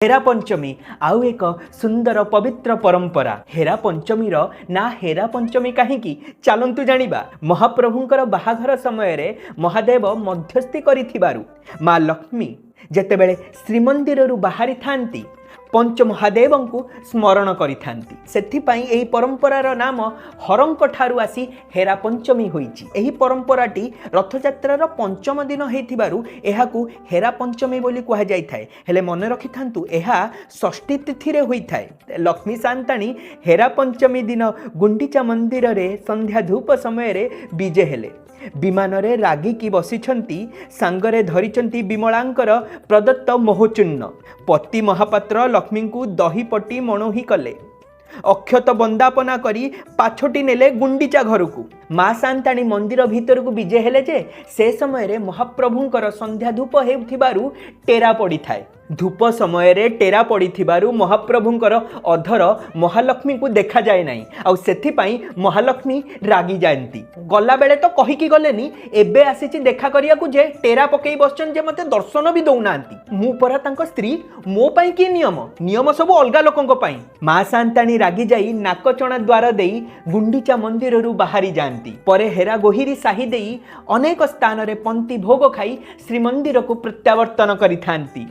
हेरा पंचमी आउ एक सुंदर पवित्र परंपरा। हेरा पंचमी ना हेरा पंचमी कहीं चलतु जानिबा। महाप्रभुंकर बाहाघर समय रे महादेव मध्यस्थी करिथिबारु माँ लक्ष्मी जेतेबेले श्रीमंदिर बाहरी थांती पंच महादेव को स्मरण करिथांती। सेथिपाई एही परंपरार नाम हरंक ठारू आसी हेरा पंचमी होईची। एही परंपराटी रथयात्रार पंचम दिन हेथिबारु एहाकू हेरा पंचमी बोली कहा जाय थाए। हेले मने रखिथांतु एहा षष्ठी तिथि रे होई थाए। लक्ष्मी सांताणी हेरा पंचमी दिन गुंडीचा मंदिर रे संध्या धूप समय रे विजे हेले। विमान रे रागिकी बसिछंती सांगरे धरिछंती विमलांकर प्रदत्त मोहचूर्ण। पति महापात्र लक्ष्मी को दही पटी मणोही कले। अक्षत बंदापना करी पाछोटी नेले गुंडीचा घर को। माँ सांताणी मंदिर भीतर को विजे हेले जे से समय रे महाप्रभुंकर संध्या धूप हेउथिबारु टेरा पड़ी थाए। धूप समय रे टेरा पड़ी थिबारु महाप्रभुंकर अधर महालक्ष्मी को देखा जाए नहीं। आउ सेथिपाई महालक्ष्मी रागी जाती। गला बेले तो कहीकि गलेनी एबे आसीची देखा करिया को जे टेरा पकई बसचन जे मते दर्शन भी दौनांती। मु परा तांको स्त्री मो पाई की नियम सब अलगा लोकंको पाई। माँ सांताणी रागी जाई नाकचणा द्वार देई गुंडीचा मंदिर रु बाहरी जाती। परे हेरा गोहिरी साही देई अनेक स्थान रे पंक्ति भोग खाई श्रीमंदिर को प्रत्यावर्तन करिथांती।